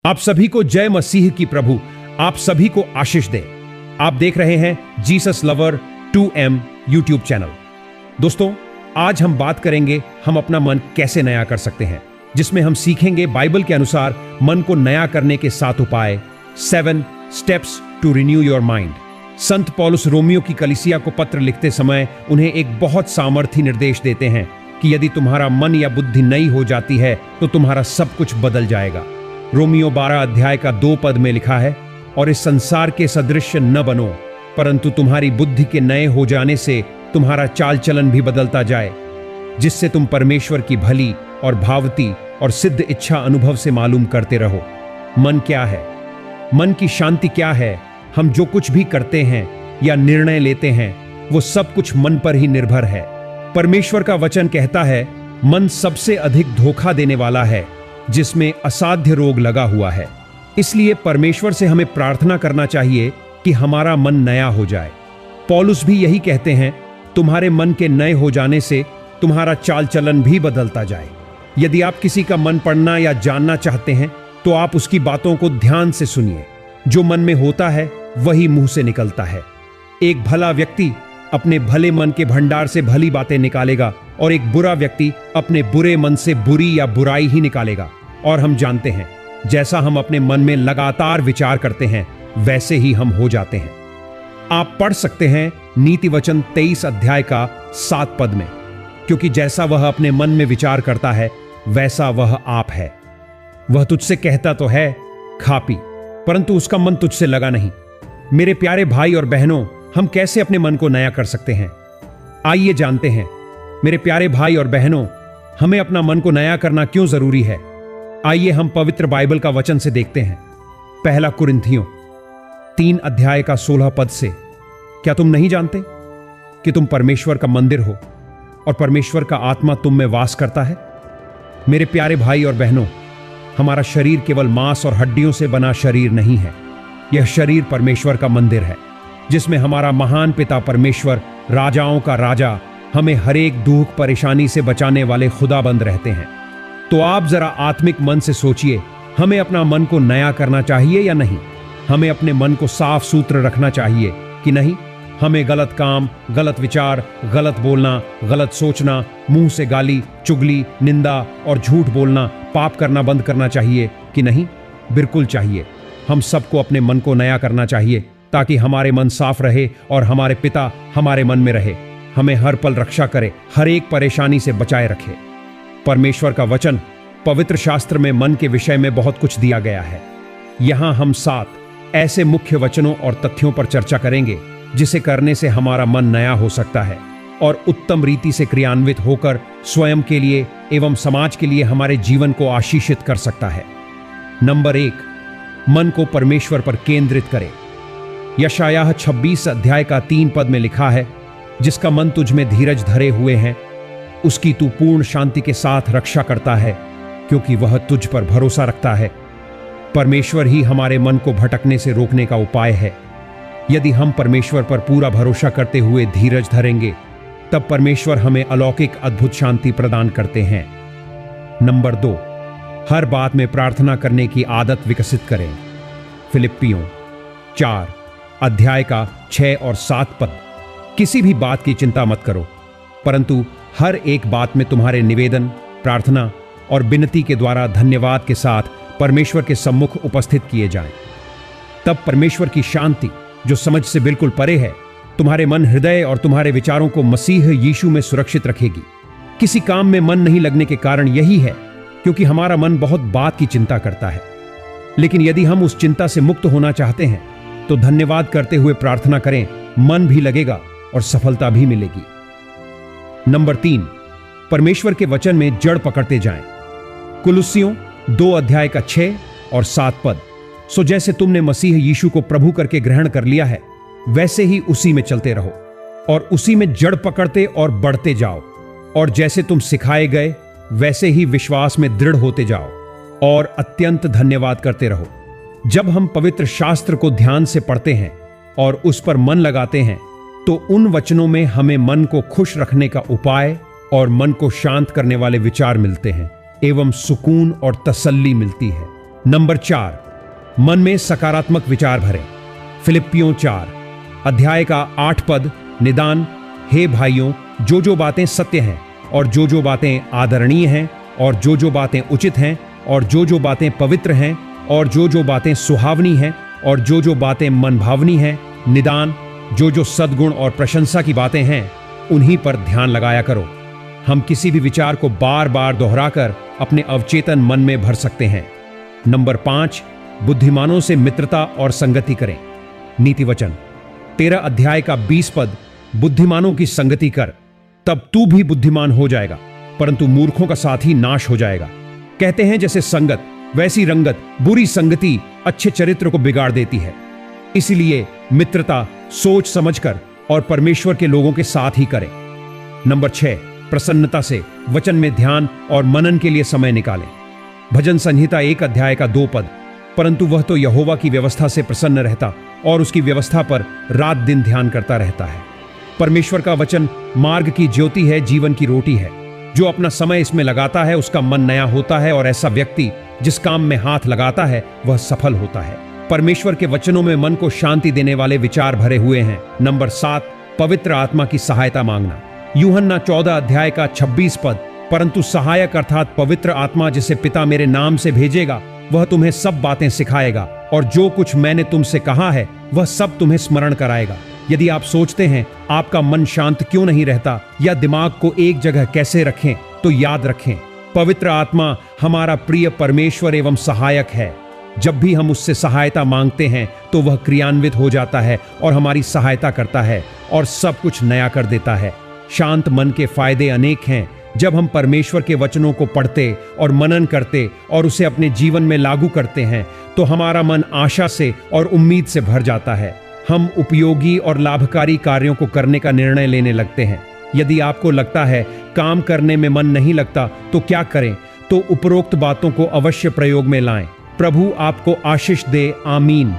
आप सभी को जय मसीह की प्रभु आप सभी को आशीष दे। आप देख रहे हैं Jesus lover 2M YouTube channel. दोस्तों, आज हम बात करेंगे हम अपना मन कैसे नया कर सकते हैं, जिसमें हम सीखेंगे बाइबल के अनुसार मन को नया करने के 7 उपाय, 7 steps to renew your mind. संत पौलुस रोमियो की कलीसिया को पत्र लिखते समय उन्हें एक बहुत सामर्थी निर्देश देते हैं कि यदि तुम्हारा मन या बुद्धि नई हो जाती है तो तुम्हारा सब कुछ बदल जाएगा। रोमियो 12 अध्याय का 2 पद में लिखा है, और इस संसार के सदृश्य न बनो, परंतु तुम्हारी बुद्धि के नए हो जाने से तुम्हारा चाल चलन भी बदलता जाए, जिससे तुम परमेश्वर की भली और भावती और सिद्ध इच्छा अनुभव से मालूम करते रहो। मन क्या है? मन की शांति क्या है? हम जो कुछ भी करते हैं या निर्णय लेते हैं वो सब कुछ मन पर ही निर्भर है। परमेश्वर का वचन कहता है, मन सबसे अधिक धोखा देने वाला है, जिसमें असाध्य रोग लगा हुआ है। इसलिए परमेश्वर से हमें प्रार्थना करना चाहिए कि हमारा मन नया हो जाए। पौलुस भी यही कहते हैं, तुम्हारे मन के नए हो जाने से तुम्हारा चाल चलन भी बदलता जाए। यदि आप किसी का मन पढ़ना या जानना चाहते हैं तो आप उसकी बातों को ध्यान से सुनिए। जो मन में होता है वही मुंह से निकलता है। एक भला व्यक्ति अपने भले मन के भंडार से भली बातें निकालेगा और एक बुरा व्यक्ति अपने बुरे मन से बुरी या बुराई ही निकालेगा। और हम जानते हैं, जैसा हम अपने मन में लगातार विचार करते हैं वैसे ही हम हो जाते हैं। आप पढ़ सकते हैं नीति वचन 23 अध्याय का 7 पद में, क्योंकि जैसा वह अपने मन में विचार करता है वैसा वह आप है। वह तुझसे कहता तो है खा पी, परंतु उसका मन तुझसे लगा नहीं। मेरे प्यारे भाई और बहनों, हम कैसे अपने मन को नया कर सकते हैं? आइए जानते हैं। मेरे प्यारे भाई और बहनों, हमें अपना मन को नया करना क्यों जरूरी है? आइए हम पवित्र बाइबल का वचन से देखते हैं। पहला कुरिन्थियों 3 अध्याय का 16 पद से, क्या तुम नहीं जानते कि तुम परमेश्वर का मंदिर हो और परमेश्वर का आत्मा तुम में वास करता है? मेरे प्यारे भाई और बहनों, हमारा शरीर केवल मांस और हड्डियों से बना शरीर नहीं है। यह शरीर परमेश्वर का मंदिर है, जिसमें हमारा महान पिता परमेश्वर, राजाओं का राजा, हमें हर एक दुख परेशानी से बचाने वाले खुदाबंद रहते हैं। तो आप जरा आत्मिक मन से सोचिए, हमें अपना मन को नया करना चाहिए या नहीं? हमें अपने मन को साफ सुथरा रखना चाहिए कि नहीं? हमें गलत काम, गलत विचार, गलत बोलना, गलत सोचना, मुंह से गाली, चुगली, निंदा और झूठ बोलना, पाप करना बंद करना चाहिए कि नहीं? बिल्कुल चाहिए। हम सबको अपने मन को नया करना चाहिए ताकि हमारे मन साफ रहे और हमारे पिता हमारे मन में रहे, हमें हर पल रक्षा करे, हर एक परेशानी से बचाए रखे। परमेश्वर का वचन पवित्र शास्त्र में मन के विषय में बहुत कुछ दिया गया है। यहां हम 7 ऐसे मुख्य वचनों और तथ्यों पर चर्चा करेंगे जिसे करने से हमारा मन नया हो सकता है और उत्तम रीति से क्रियान्वित होकर स्वयं के लिए एवं समाज के लिए हमारे जीवन को आशीषित कर सकता है। नंबर 1, मन को परमेश्वर पर केंद्रित करें। यशायाह 26 अध्याय का 3 पद में लिखा है, जिसका मन तुझ में धीरज धरे हुए हैं उसकी तू पूर्ण शांति के साथ रक्षा करता है, क्योंकि वह तुझ पर भरोसा रखता है। परमेश्वर ही हमारे मन को भटकने से रोकने का उपाय है। यदि हम परमेश्वर पर पूरा भरोसा करते हुए धीरज धरेंगे, तब परमेश्वर हमें अलौकिक अद्भुत शांति प्रदान करते हैं। नंबर 2, हर बात में प्रार्थना करने की आदत विकसित करें। फिलिप्पियों 4 अध्याय का 6 और 7 पद, किसी भी बात की चिंता मत करो, परंतु हर एक बात में तुम्हारे निवेदन, प्रार्थना और विनती के द्वारा धन्यवाद के साथ परमेश्वर के सम्मुख उपस्थित किए जाएं। तब परमेश्वर की शांति, जो समझ से बिल्कुल परे है, तुम्हारे मन, हृदय और तुम्हारे विचारों को मसीह यीशु में सुरक्षित रखेगी। किसी काम में मन नहीं लगने के कारण यही है क्योंकि हमारा मन बहुत बात की चिंता करता है। लेकिन यदि हम उस चिंता से मुक्त होना चाहते हैं तो धन्यवाद करते हुए प्रार्थना करें, मन भी लगेगा और सफलता भी मिलेगी। नंबर 3, परमेश्वर के वचन में जड़ पकड़ते जाएं। कुलुस्सियों 2 अध्याय का 6 और 7 पद, सो जैसे तुमने मसीह यीशु को प्रभु करके ग्रहण कर लिया है, वैसे ही उसी में चलते रहो और उसी में जड़ पकड़ते और बढ़ते जाओ, और जैसे तुम सिखाए गए वैसे ही विश्वास में दृढ़ होते जाओ और अत्यंत धन्यवाद करते रहो। जब हम पवित्र शास्त्र को ध्यान से पढ़ते हैं और उस पर मन लगाते हैं तो उन वचनों में हमें मन को खुश रखने का उपाय और मन को शांत करने वाले विचार मिलते हैं एवं सुकून और तसल्ली मिलती है। नंबर 4, मन में सकारात्मक विचार भरें। फिलिप्पियों 4 अध्याय का 8 पद, निदान, हे भाइयों, जो बातें सत्य हैं और जो बातें आदरणीय हैं और जो बातें उचित हैं और जो बातें पवित्र हैं और जो बातें सुहावनी हैं और जो बातें मनभावनी हैं, निदान, जो सद्गुण और प्रशंसा की बातें हैं, उन्हीं पर ध्यान लगाया करो। हम किसी भी विचार को बार बार दोहराकर अपने अवचेतन मन में भर सकते हैं। नंबर 5, बुद्धिमानों से मित्रता और संगति करें। नीति वचन 13 अध्याय का 20 पद, बुद्धिमानों की संगति कर, तब तू भी बुद्धिमान हो जाएगा, परंतु मूर्खों का साथी नाश हो जाएगा। कहते हैं जैसे संगत वैसी रंगत, बुरी संगति अच्छे चरित्र को बिगाड़ देती है। इसलिए मित्रता सोच समझकर और परमेश्वर के लोगों के साथ ही करें। नंबर 6, प्रसन्नता से वचन में ध्यान और मनन के लिए समय निकालें। भजन संहिता 1 अध्याय का 2 पद, परंतु वह तो यहोवा की व्यवस्था से प्रसन्न रहता और उसकी व्यवस्था पर रात दिन ध्यान करता रहता है। परमेश्वर का वचन मार्ग की ज्योति है, जीवन की रोटी है। जो अपना समय इसमें लगाता है उसका मन नया होता है और ऐसा व्यक्ति जिस काम में हाथ लगाता है वह सफल होता है। परमेश्वर के वचनों में मन को शांति देने वाले विचार भरे हुए हैं। नंबर 7, पवित्र आत्मा की सहायता मांगना। यूहन्ना 14 अध्याय का 26 पद, परंतु सहायक अर्थात पवित्र आत्मा जिसे पिता मेरे नाम से भेजेगा, वह तुम्हें सब बातें सिखाएगा और जो कुछ मैंने तुमसे कहा है वह सब तुम्हें स्मरण कराएगा। यदि आप सोचते हैं आपका मन शांत क्यों नहीं रहता या दिमाग को एक जगह कैसे रखें, तो याद रखें, पवित्र आत्मा हमारा प्रिय परमेश्वर एवं सहायक है। जब भी हम उससे सहायता मांगते हैं तो वह क्रियान्वित हो जाता है और हमारी सहायता करता है और सब कुछ नया कर देता है। शांत मन के फायदे अनेक हैं। जब हम परमेश्वर के वचनों को पढ़ते और मनन करते और उसे अपने जीवन में लागू करते हैं तो हमारा मन आशा से और उम्मीद से भर जाता है। हम उपयोगी और लाभकारी कार्यों को करने का निर्णय लेने लगते हैं। यदि आपको लगता है काम करने में मन नहीं लगता तो क्या करें, तो उपरोक्त बातों को अवश्य प्रयोग में लाएं। प्रभु आपको आशीष दे। आमीन।